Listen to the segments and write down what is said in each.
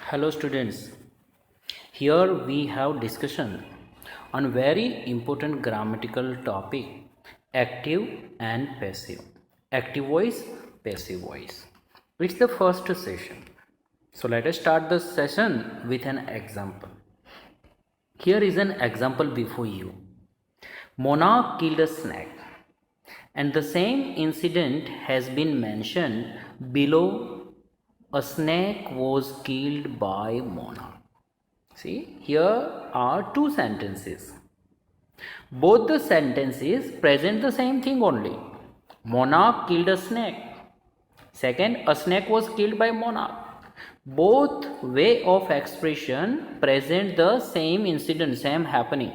Hello students, here we have discussion on very important grammatical topic, active and passive, active voice, passive voice. It's the first session. So let us start the session with an example. Here is an example before you. Mona killed a snake, and the same incident has been mentioned below. A snake was killed by Mona. See, here are two sentences. Both the sentences present the same thing only. Monarch killed a snake. Second, a snake was killed by monarch. Both way of expression present the same incident, same happening.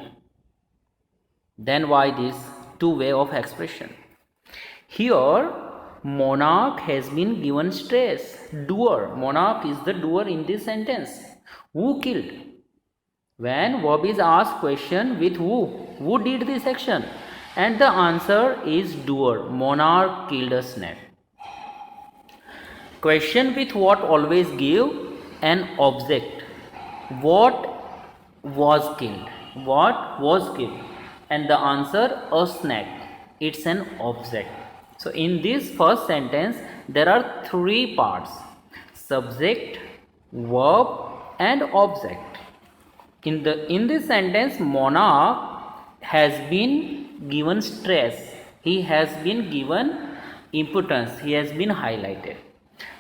Then why this two way of expression? Here, monarch has been given stress. Doer. Monarch is the doer in this sentence. Who killed? When verb is asked question with who did this action? And the answer is doer. Monarch killed a snake. Question with what always give an object. What was killed? What was killed? And the answer a snake. It's an object. So in this first sentence there are three parts: subject, verb and object. In this sentence, monarch has been given stress. He has been given importance. He has been highlighted.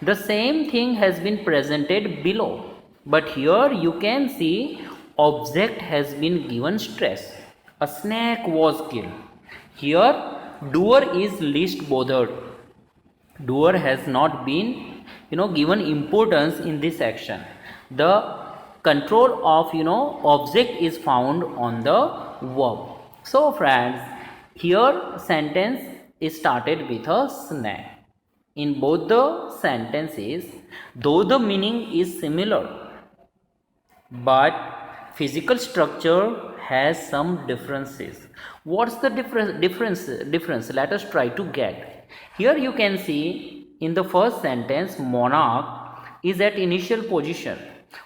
The same thing has been presented below, but here you can see object has been given stress. A snake was killed. Here doer is least bothered. Doer has not been given importance in this action. The control of object is found on the verb. So friends, here sentence is started with a snake. In both the sentences, though the meaning is similar, but physical structure has some differences. What's the difference? Let us try to get. Here you can see in the first sentence, monarch is at initial position,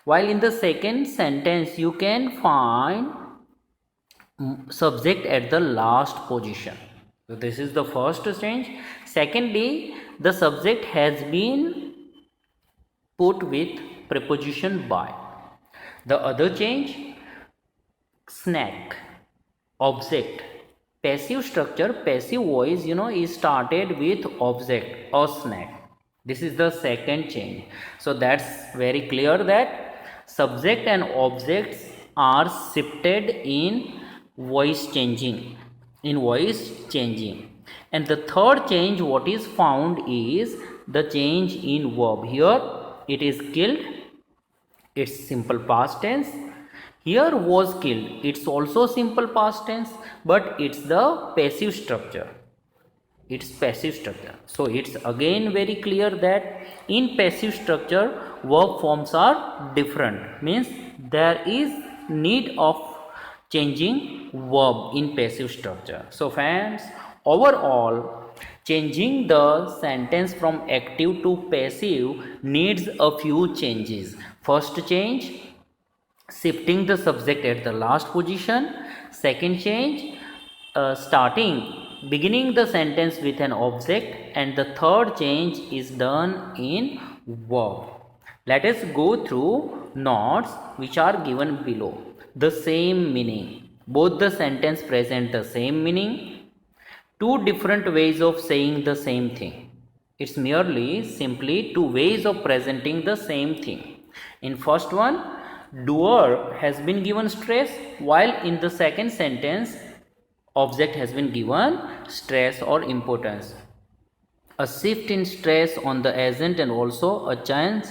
while in the second sentence you can find subject at the last position. So this is the first change. Secondly, the subject has been put with preposition by. The other change, snake, object, passive structure, passive voice is started with object or snake. This is the second change. So that's very clear that subject and objects are shifted in voice changing. And the third change what is found is the change in verb. Here it is killed, it's simple past tense. Here was killed, it's also simple past tense, but it's the passive structure. So it's again very clear that in passive structure verb forms are different. Means there is need of changing verb in passive structure. So friends, overall changing the sentence from active to passive needs a few changes. First change, shifting the subject at the last position. Second change, beginning the sentence with an object. And the third change is done in verb. Let us go through notes which are given below. The same meaning. Both the sentence present the same meaning. Two different ways of saying the same thing. It's merely simply two ways of presenting the same thing. In first one, doer has been given stress, while in the second sentence, object has been given stress or importance. A shift in stress on the agent and also a change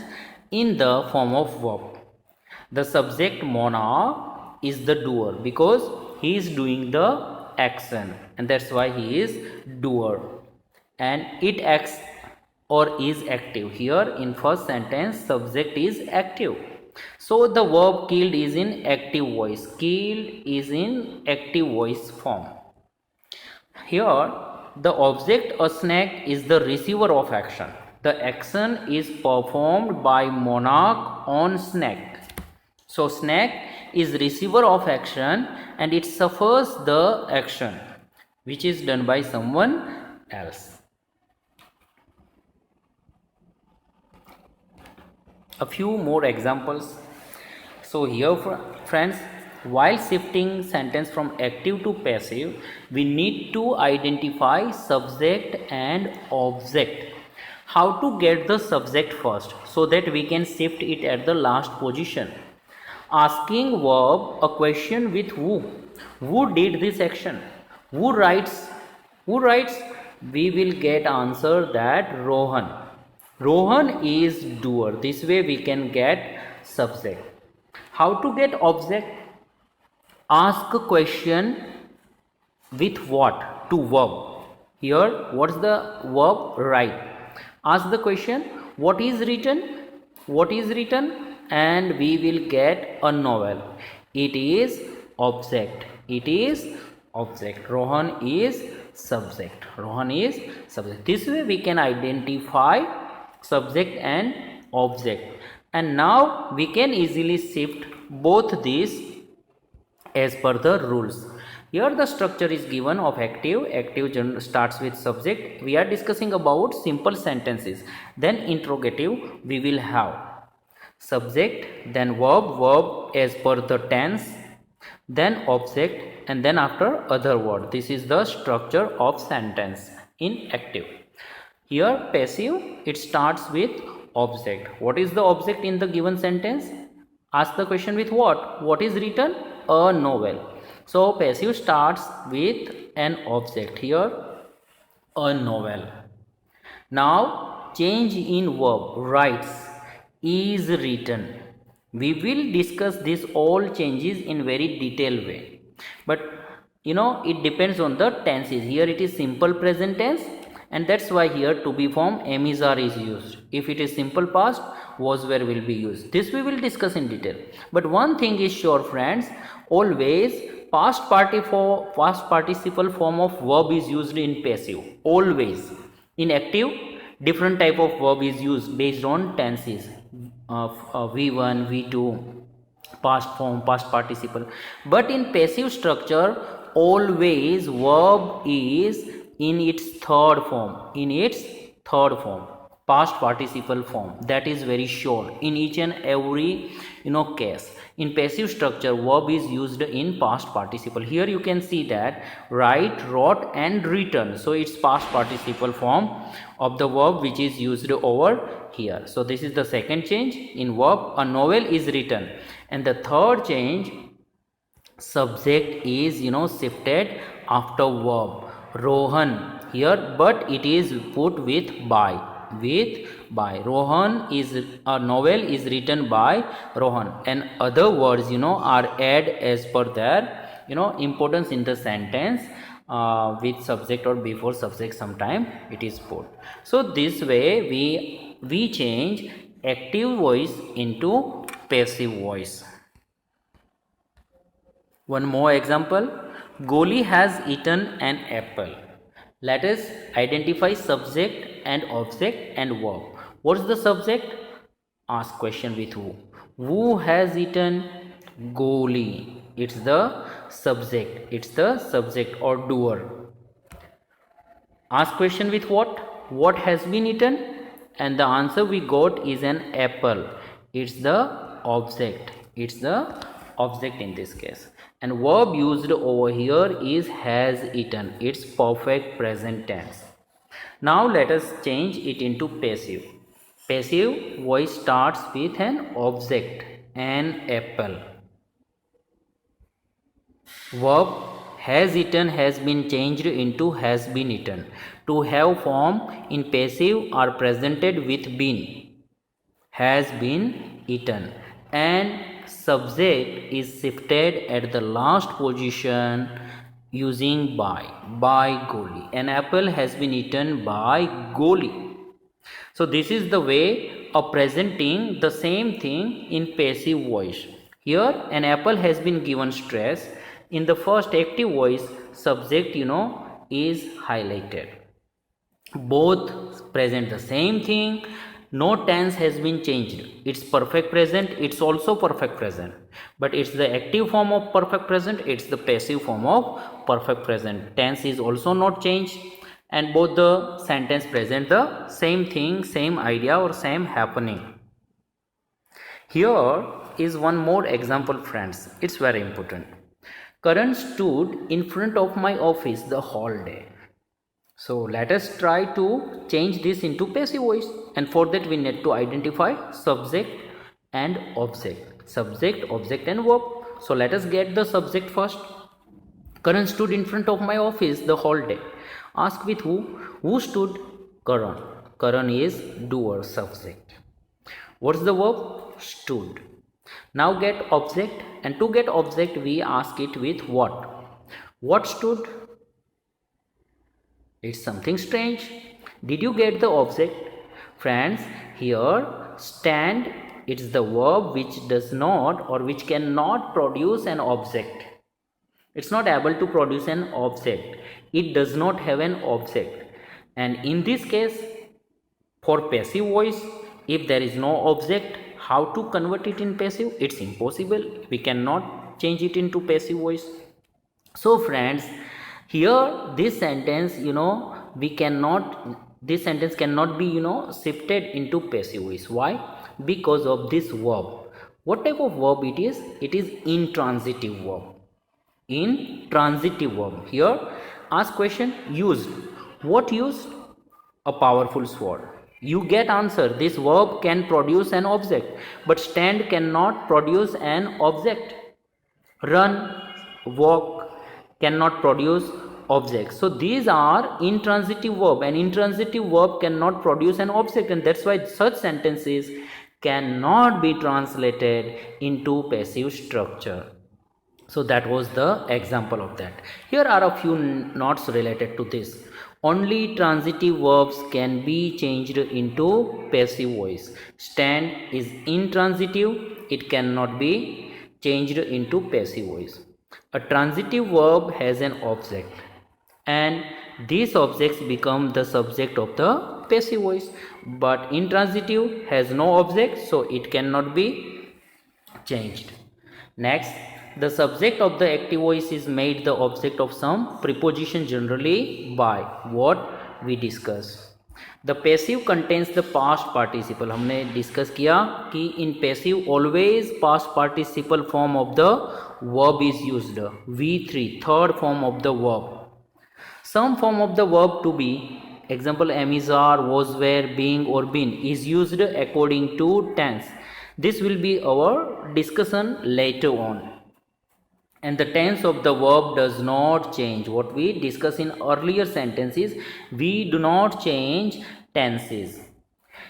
in the form of verb. The subject Mona is the doer because he is doing the action, and that's why he is doer, and it acts or is active. Here in first sentence, subject is active, so the verb killed is in active voice. Killed is in active voice form. Here the object, a snack, is the receiver of action. The action is performed by monarch on snack. So snack is receiver of action and it suffers the action which is done by someone else. A few more examples. So here friends, while shifting sentence from active to passive, we need to identify subject and object. How to get the subject first so that we can shift it at the last position. Asking verb a question with who. Who did this action? Who writes? Who writes? We will get answer that Rohan. Rohan is doer. This way we can get subject. How to get object? Ask a question with what? To verb. Here, what's the verb? Write. Ask the question, what is written? What is written? And we will get a novel. It is object. It is object. Rohan is subject. Rohan is subject. This way we can identify subject and object. And now we can easily shift both these as per the rules. Here the structure is given of active. Active starts with subject. We are discussing about simple sentences. Then interrogative we will have subject, then verb as per the tense, then object, and then after other word. This is the structure of sentence in active. Here passive, it starts with object. What is the object in the given sentence? Ask the question with what? What is written? A novel. So passive starts with an object. Here a novel. Now change in verb. Writes is written. We will discuss this all changes in very detailed way. But it depends on the tenses. Here it is simple present tense, and that's why here to be form am-is-are is used. If it is simple past, was were will be used. This we will discuss in detail. But one thing is sure friends, always past participle form of verb is used in passive. Always. In active, different type of verb is used based on tenses. V1, V2, past form, past participle. But in passive structure, always verb is in its third form, past participle form. That is very sure in each and every case. In passive structure, verb is used in past participle. Here you can see that write, wrote and written. So it's past participle form of the verb which is used over here. So this is the second change in verb. A novel is written. And the third change, subject is shifted after verb. Rohan here, but it is put with by. Rohan is a novel is written by Rohan, and other words are added as per their importance in the sentence with subject or before subject. Sometime it is put. So this way we change active voice into passive voice. One more example. Goli has eaten an apple. Let us identify subject and object and verb. What's the subject? Ask question with who. Who has eaten? Goli. It's the subject. It's the subject or doer. Ask question with what? What has been eaten? And the answer we got is an apple. It's the object. It's the object in this case. And verb used over here is has eaten. It's perfect present tense. Now let us change it into passive. Passive voice starts with an object, an apple. Verb has eaten has been changed into has been eaten. To have form in passive are presented with been, has been eaten, and subject is shifted at the last position using by Goli. An apple has been eaten by Goli. So this is the way of presenting the same thing in passive voice. Here an apple has been given stress. In the first active voice, subject is highlighted. Both present the same thing. No tense has been changed. It's perfect present. It's also perfect present. But it's the active form of perfect present. It's the passive form of perfect present. Tense is also not changed. And both the sentence present the same thing, same idea or same happening. Here is one more example, friends. It's very important. Karan stood in front of my office the whole day. So let us try to change this into passive voice, and for that we need to identify subject and object. Subject, object and verb. So let us get the subject first. Karan stood in front of my office the whole day. Ask with who? Who stood? Karan. Karan is doer, subject. What's the verb? Stood. Now get object, and to get object we ask it with what? What stood? It's something strange. Did you get the object? Friends, here stand, it's the verb which does not or which cannot produce an object. It's not able to produce an object. It does not have an object. And in this case, for passive voice, if there is no object, how to convert it in passive? It's impossible. We cannot change it into passive voice. So friends, here this sentence, this sentence cannot be, shifted into passive voice. Why? Because of this verb. What type of verb it is? It is intransitive verb. Intransitive verb. Here, ask question, used. What used? A powerful sword. You get answer. This verb can produce an object, but stand cannot produce an object. Run, walk cannot produce objects. So these are intransitive verb, and intransitive verb cannot produce an object, and that's why such sentences cannot be translated into passive structure. So that was the example of that. Here are a few notes related to this. Only transitive verbs can be changed into passive voice. Stand is intransitive, it cannot be changed into passive voice. A transitive verb has an object, and these objects become the subject of the passive voice. But intransitive has no object, so it cannot be changed. Next, the subject of the active voice is made the object of some preposition, generally by what we discuss. The passive contains the past participle. हमने discuss किया कि in passive always past participle form of the verb is used. V3, third form of the verb. Some form of the verb to be, example am is, are, was, were, being or been, is used according to tense. This will be our discussion later on. And the tense of the verb does not change. What we discussed in earlier sentences, we do not change tenses.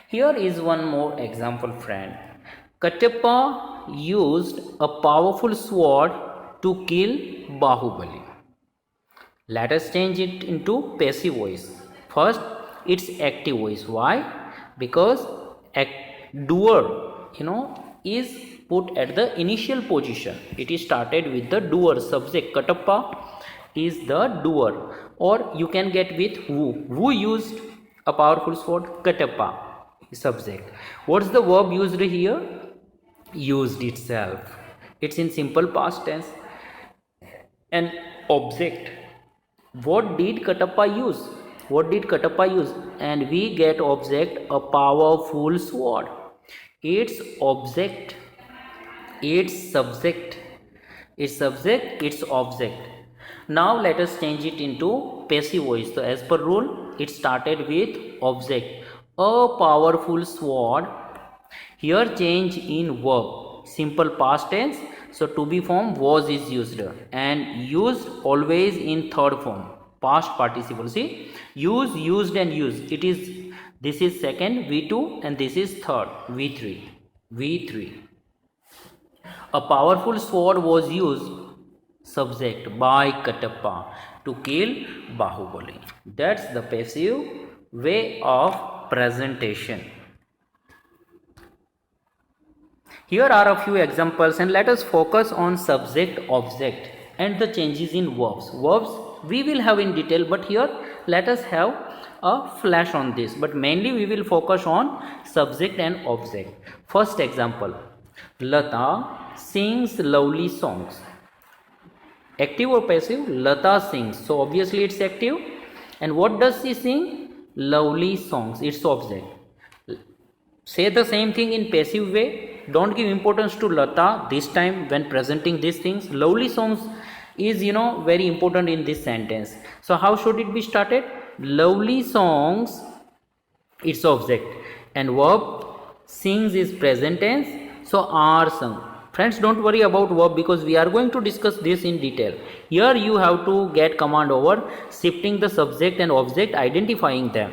Here is one more example, friend. Katappa used a powerful sword to kill Bahubali. Let us change it into passive voice. First, it's active voice. Why? Because doer, is put at the initial position. It is started with the doer subject. Katappa is the doer, or you can get with who. Who used a powerful sword? Katappa, subject. What's the verb used here? Used itself. It's in simple past tense. An object. What did Katappa use? What did Katappa use? And we get object, a powerful sword. its object, its subject, its subject, its object. Now let us change it into passive voice. So as per rule, it started with object. A powerful sword. Here change in verb. Simple past tense. So to be form was is used and used always in third form. Past participle. See, use, used and used. It is, this is second V2 and this is third V3. V3. A powerful sword was used, subject, by Katappa to kill Bahubali. That's the passive way of presentation. Here are a few examples and let us focus on subject, object and the changes in verbs. Verbs we will have in detail, but here let us have a flash on this, but mainly we will focus on subject and object. First example, Lata sings lovely songs. Active or passive? Lata sings. So obviously it's active. And what does she sing? Lovely songs. It's object. Say the same thing in passive way. Don't give importance to Lata this time when presenting these things. Lovely songs is very important in this sentence. So how should it be started? Lovely songs, it's object, and verb sings is present tense, so are sung. Friends, don't worry about verb because we are going to discuss this in detail. Here you have to get command over shifting the subject and object, identifying them.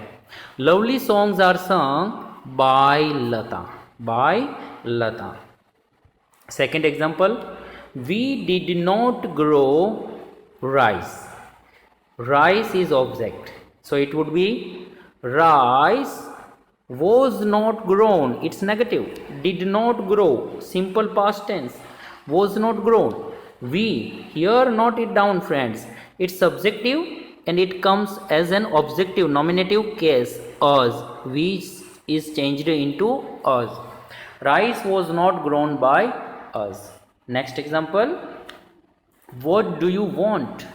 Lovely songs are sung by Lata. By Lata. Second example, we did not grow rice. Rice is object. So it would be rice was not grown. It's negative. Did not grow. Simple past tense. Was not grown. We. Here note it down, friends. It's subjective and it comes as an objective nominative case. Us. Which is changed into us. Rice was not grown by us. Next example. What do you want?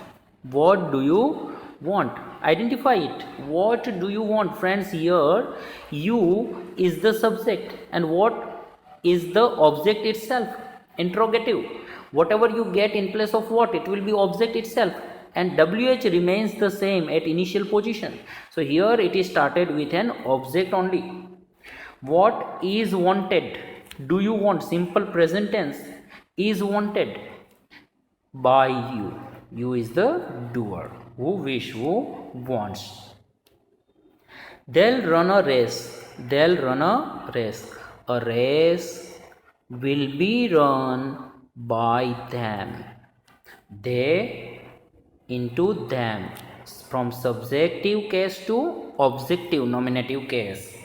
What do you want? Identify it. What do you want? Friends, here you is the subject and what is the object itself. Interrogative. Whatever you get in place of what, it will be object itself, and WH remains the same at initial position. So here it is started with an object only. What is wanted? Do you want? Simple present tense. Is wanted by you. You is the doer. Who wish, who wants. They'll run a race. They'll run a race. A race will be run by them. They into them. From subjective case to objective nominative case.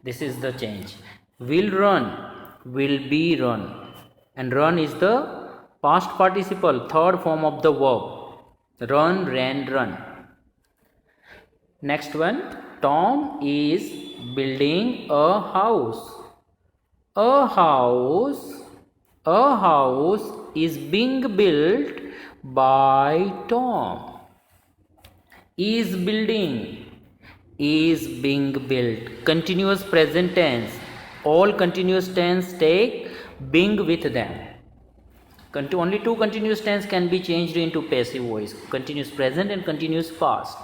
This is the change. Will run, will be run. And run is the past participle, third form of the verb. Run, ran, run. Next one. Tom is building a house. A house is being built by Tom. Is building. Is being built. Continuous present tense. All continuous tense take being with them. Only two continuous tense can be changed into passive voice. Continuous present and continuous past.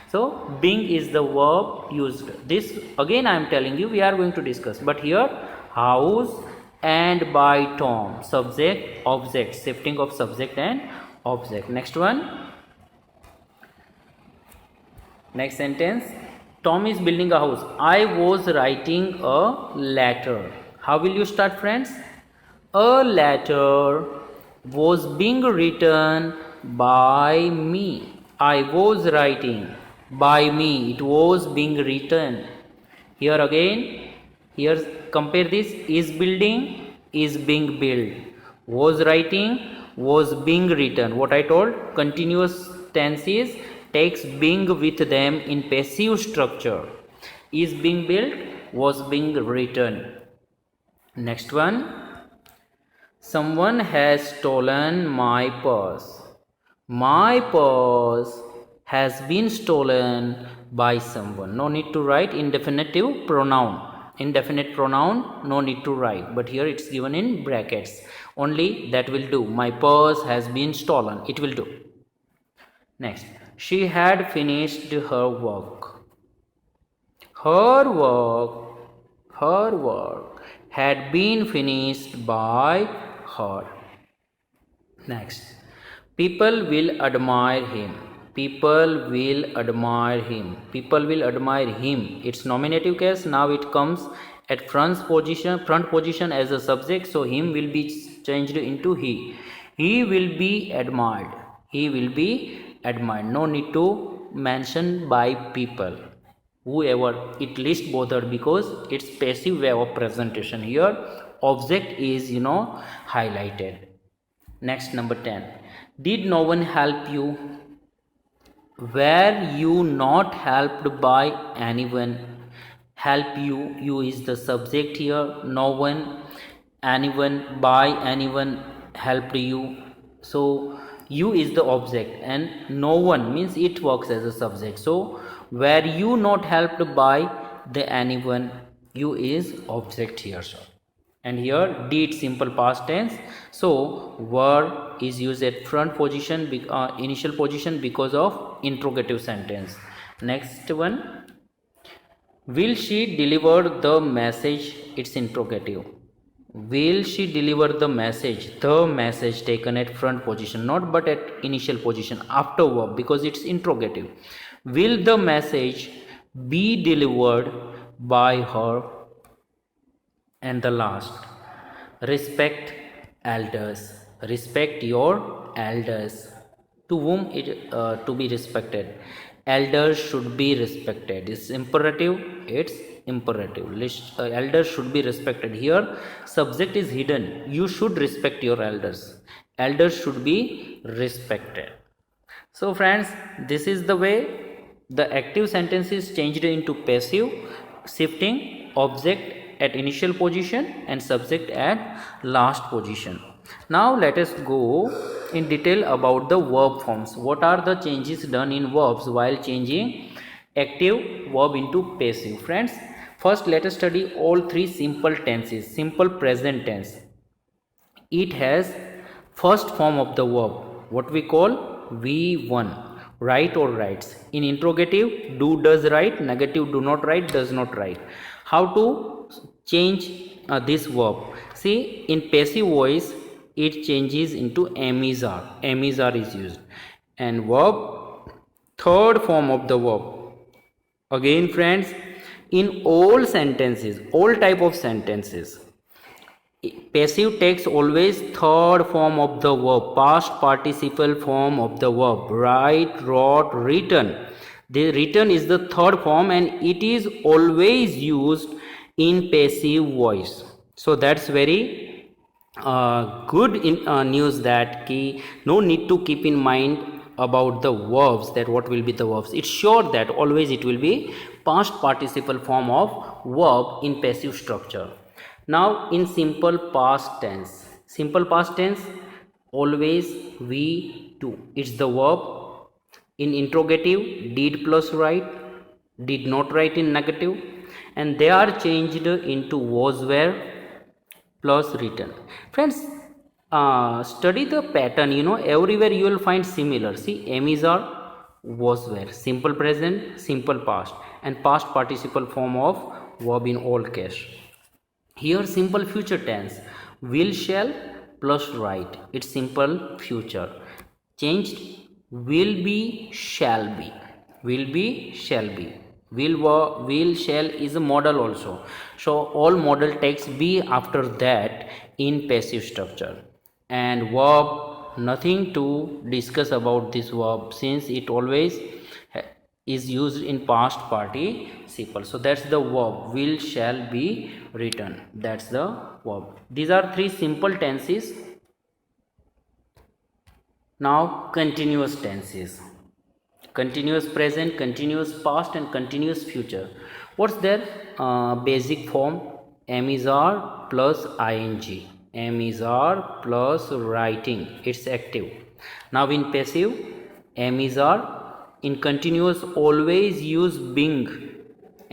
So being is the verb used. This again I am telling you we are going to discuss. But here house and by Tom. Subject, object. Shifting of subject and object. Next one. Next sentence. Tom is building a house. I was writing a letter. How will you start, friends? A letter was being written by me. I was writing by me. It was being written. Here again, here compare this. Is building, is being built. Was writing, was being written. What I told, continuous tenses takes being with them in passive structure. Is being built, was being written. Next one. Someone has stolen my purse. My purse has been stolen by someone. No need to write indefinitive pronoun. indefinite pronoun, no need to write, but here it's given in brackets. Only that will do. My purse has been stolen. It will do. Next, she had finished her work. Her work, her work had been finished by her. Next, people will admire him. People will admire him. People will admire him. It's nominative case. Now it comes at front position as a subject. So him will be changed into he. He will be admired. He will be admired. No need to mention by people. Whoever, it least bothered because it's passive way of presentation. Here object is highlighted. Next, number 10. Did no one help you? Were you not helped by anyone? Help you, you is the subject here. No one, anyone, by anyone helped you. So you is the object and no one means it works as a subject. So were you not helped by the anyone, you is object here, sir. And here did simple past tense. So were is used at front position, initial position because of interrogative sentence. Next one, will she deliver the message? It's interrogative. Will she deliver the message? The message taken at front position, not but at initial position after verb because it's interrogative. Will the message be delivered by her? And the last, respect elders. Respect your elders. To whom it to be respected? Elders should be respected. It's imperative. It's imperative. Elders should be respected. Here subject is hidden. You should respect your elders. Elders should be respected. So friends, this is the way the active sentence is changed into passive, shifting object at initial position and subject at last position. Now let us go in detail about the verb forms. What are the changes done in verbs while changing active verb into passive? Friends, first let us study all three simple tenses. Simple present tense. It has first form of the verb, what we call V1. Write or writes. In interrogative, do, does, write. Negative, do not write, does not write. How to change this verb? See, in passive voice, it changes into am is are. Am is are is used. And verb, third form of the verb. Again, friends, in all sentences, all type of sentences, passive takes always third form of the verb, past participle form of the verb. Write, wrote, written. The written is the third form and it is always used in passive voice. So that's very good news that no need to keep in mind about the verbs, that what will be the verbs. It's sure that always it will be past participle form of verb in passive structure. Now in simple past tense, always V2. It's the verb. In interrogative, did plus write, did not write in negative, and they are changed into was, were plus written. Friends, study the pattern. Everywhere you will find similar. See, am is are, was, were, simple present, simple past, and past participle form of verb in all case. Here simple future tense, will, shall plus write. It's simple future. Changed, will be, shall be. Will be, shall be. Will, shall is a model also. So all model takes be after that in passive structure. And verb, nothing to discuss about this verb since it always is used in past participle. So that's the verb, will, shall be written. That's the verb. These are three simple tenses. Now continuous tenses. Continuous present, continuous past and continuous future. What's their basic form? Am is are plus ing. Am is are plus writing. It's active. Now in passive, am is are. In continuous, always use being.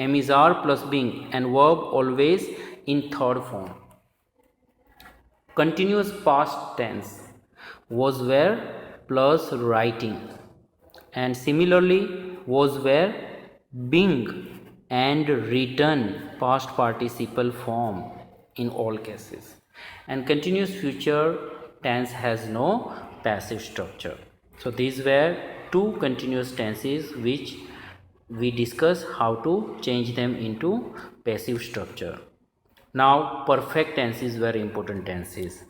am is are plus being, and verb always in third form. Continuous past tense, was were plus writing, and similarly was were, being, and written past participle form in all cases. And continuous future tense has no passive structure. So these were two continuous tenses which we discuss how to change them into passive structure. Now perfect tense is very important tenses.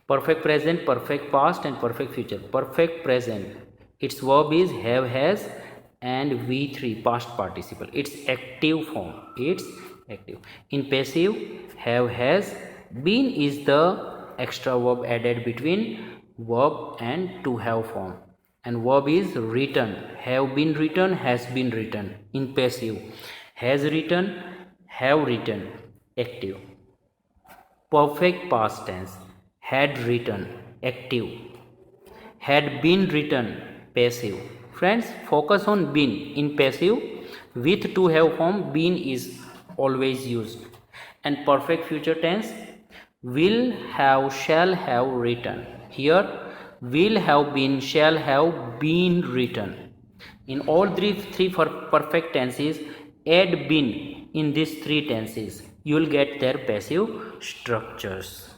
Perfect present, perfect past, and perfect future. Perfect present, its verb is have, has, and V3 past participle. It's active form. It's active. In passive, have, has, been is the extra verb added between verb and to have form. And verb is written. Have been written, has been written. In passive, has written, have written, active. Perfect past tense, had written, active. Had been written, passive. Friends, focus on been. In passive, with to have form, been is always used. And perfect future tense, will have, shall have written. Here, will have been, shall have been written. In all three perfect tenses, add been in these three tenses. You will get their passive structures.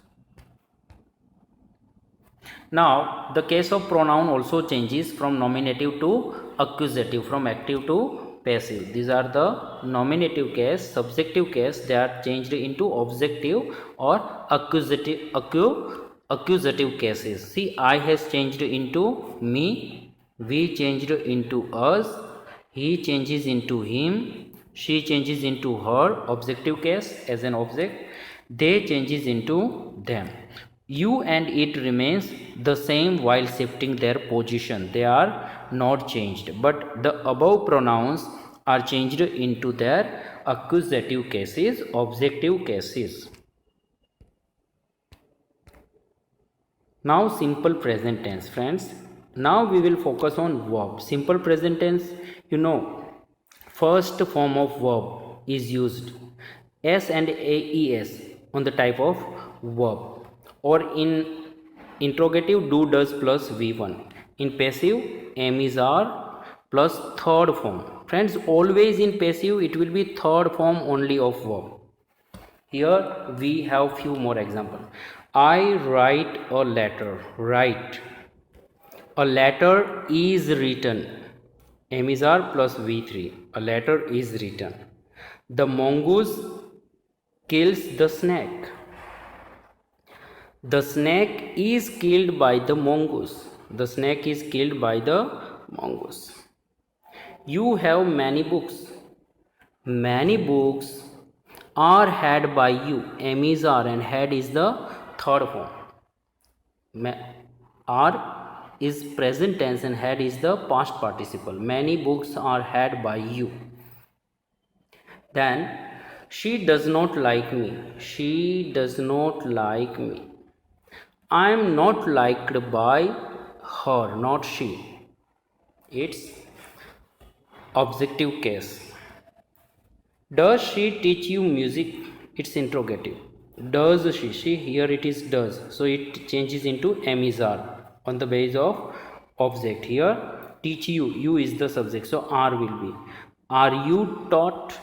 Now, the case of pronoun also changes from nominative to accusative, from active to passive. These are the nominative case, subjective case. They are changed into objective or accusative cases. See, I has changed into me, we changed into us, he changes into him, she changes into her, objective case as an object, they changes into them. You and it remains the same while shifting their position. They are not changed, but the above pronouns are changed into their accusative cases, objective cases. Now simple present tense, friends. Now we will focus on verb. Simple present tense, first form of verb is used, s and aes on the type of verb, or in interrogative do, does plus v1. In passive, am, is, are plus third form. Friends, always in passive it will be third form only of verb. Here we have few more examples. I write a letter. Write. A letter is written. Am, is, are plus v3. A letter is written. The mongoose kills the snake. The snake is killed by the mongoose. The snake is killed by the mongoose. You have many books. Many books are had by you. Am, is, are, and had is the third form. Are is present tense and had is the past participle. Many books are had by you. Then, she does not like me. She does not like me. I am not liked by her, not she. It's objective case. Does she teach you music? It's interrogative. Does she? Here it is does. So it changes into am, is, are on the base of object. Here teach you. You is the subject. So are will be. Are you taught?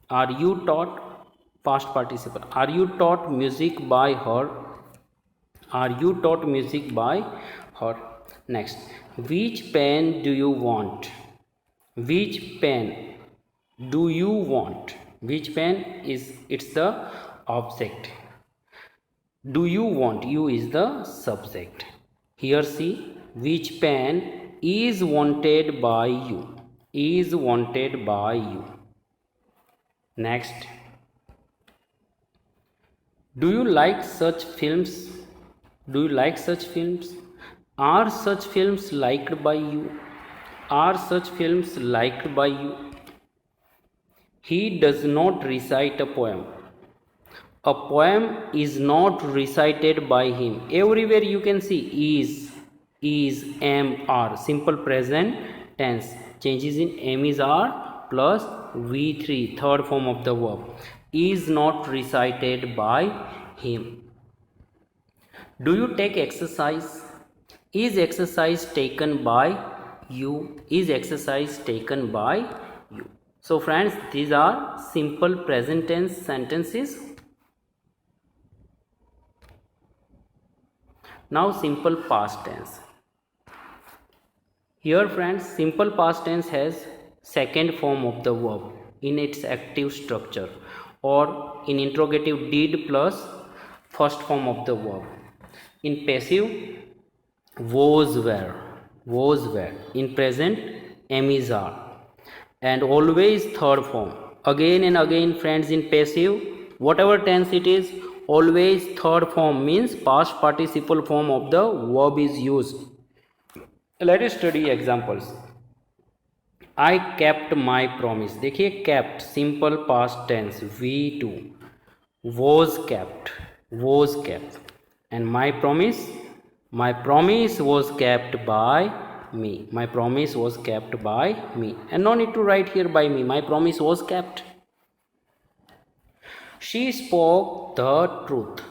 Are you taught? Past participle. Are you taught music by her? Are you taught music by her? Next. Which pen do you want? Which pen do you want? Which pen is, it's the object. Do you want? You is the subject. Here see, which pen is wanted by you. Is wanted by you. Next. Do you like such films? Do you like such films? Are such films liked by you? Are such films liked by you? He does not recite a poem. A poem is not recited by him. Everywhere you can see is, am, are. Simple present tense. Changes in am, is, are plus V3, third form of the verb, is not recited by him. Do you take exercise? Is exercise taken by you? Is exercise taken by you? So friends, these are simple present tense sentences. Now simple past tense. Here friends, simple past tense has second form of the verb in its active structure, or in interrogative did plus first form of the verb. In passive, was were. In present, am is are. And always third form. Again and again friends, in passive, whatever tense it is, always third form means past participle form of the verb is used. Let us study examples. I kept my promise. देखिए kept simple past tense V2, was kept and my promise was kept by me. My promise was kept by me, and no need to write here by me. My promise was kept. She spoke the truth.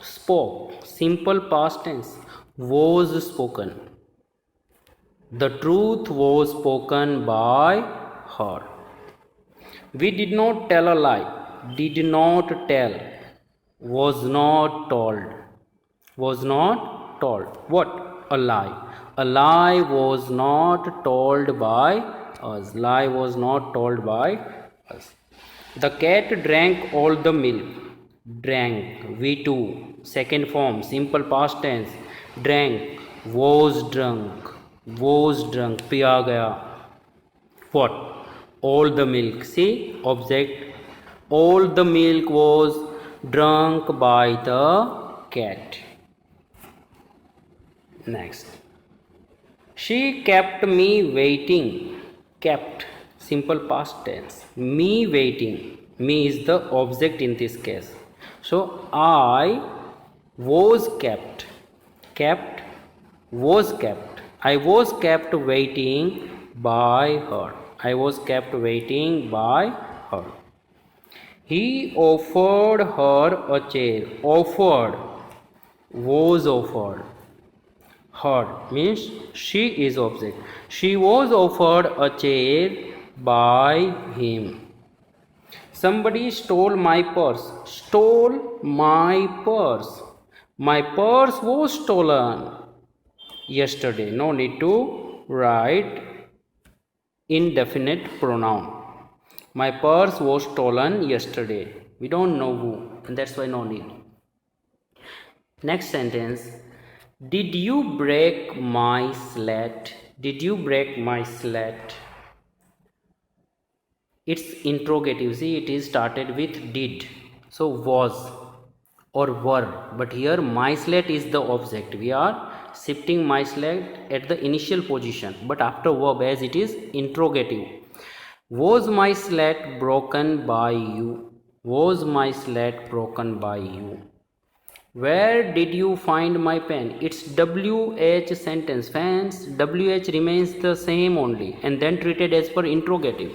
Spoke simple past tense, was spoken. The truth was spoken by her. We did not tell a lie. Did not tell. Was not told. What? A lie. A lie was not told by us. The cat drank all the milk. Drank, V2, second form, simple past tense. Drank, was drunk, पिया गया. What? All the milk. See, object. All the milk was drunk by the cat. Next. She kept me waiting. Kept, simple past tense. Me waiting. Me is the object in this case. So I was kept. Was kept. I was kept waiting by her. He offered her a chair. Offered, was offered. Her means she is object. She was offered a chair by him. Somebody stole my purse. My purse was stolen yesterday. No need to write indefinite pronoun. My purse was stolen yesterday. We don't know who, and that's why no need. Next sentence. Did you break my slate? It's interrogative. See, it is started with did. So was or were. But here my slate is the object. We are shifting my slate at the initial position, but after verb, as it is interrogative. Was my slate broken by you? Where did you find my pen? It's WH sentence. Fans, WH remains the same only and then treated as per interrogative.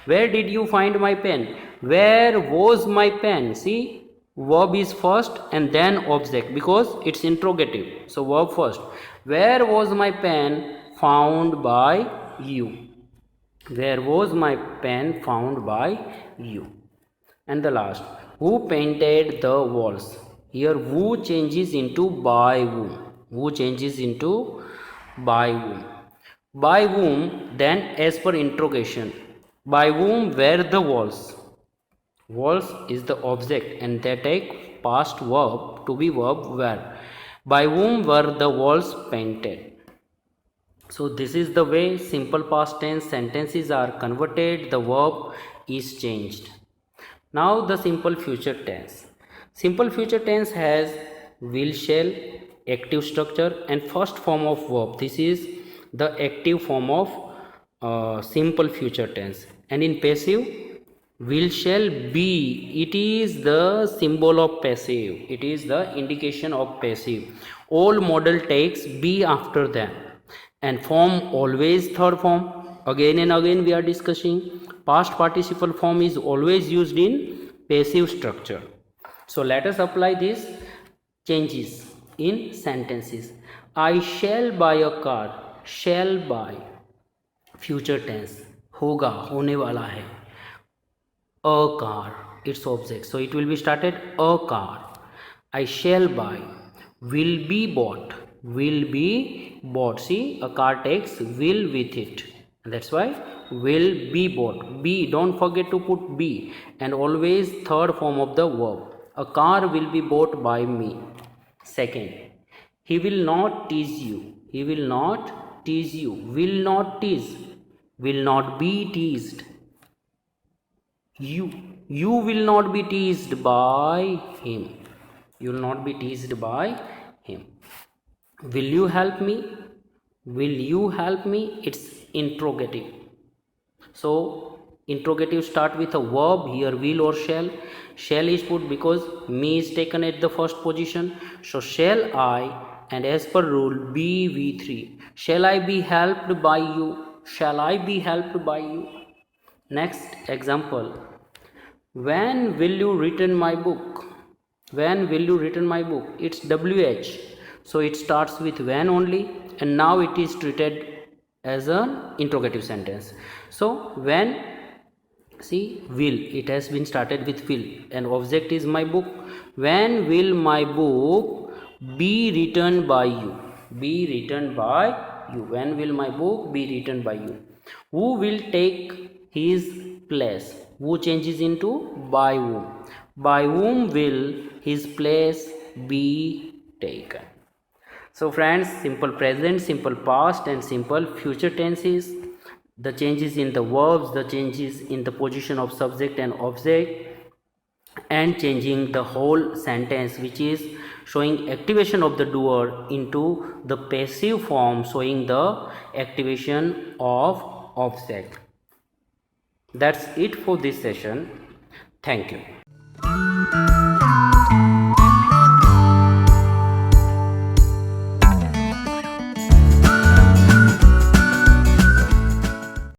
Where did you find my pen? Where was my pen? See, verb is first and then object because it's interrogative. So verb first. Where was my pen found by you? And the last, who painted the walls? Here who changes into by whom. By whom, then as per interrogation. By whom were the walls? Walls is the object and they take past verb to be verb were. By whom were the walls painted? So this is the way simple past tense sentences are converted. The verb is changed. Now the simple future tense. Simple future tense has will shall, active structure and first form of verb. This is the active form of simple future tense. And in passive, will shall be, it is the symbol of passive. It is the indication of passive. All modal takes be after them. And form always third form. again and again we are discussing, past participle form is always used in passive structure. So let us apply these changes in sentences. I shall buy a car. Shall buy, future tense, होगा, होने वाला है. A car, its object, so it will be started a car. I shall buy. Will be bought. Will be bought, see, a car takes will with it, that's why will be bought. Be, don't forget to put be, and always third form of the verb. A car will be bought by me. Second, he will not tease you. He will not tease you. Will not tease, will not be teased. You will not be teased by him. You will not be teased by him. Will you help me? Will you help me? It's interrogative. So interrogative start with a verb, here will or shall. Shall is put because me is taken at the first position, so shall I, and as per rule be V3. Shall I be helped by you? Shall I be helped by you? Next example, when will you return my book? When will you return my book? It's WH, so it starts with when only, and now it is treated as an interrogative sentence. So when, see, will, it has been started with will, and object is my book. When will my book be returned by you? Be returned by you. When will my book be returned by you? Who will take his place? Who changes into by whom. By whom will his place be taken? So friends, simple present, simple past, and simple future tenses, the changes in the verbs, the changes in the position of subject and object, and changing the whole sentence, which is showing activation of the doer into the passive form, showing the activation of object. That's it for this session. Thank you.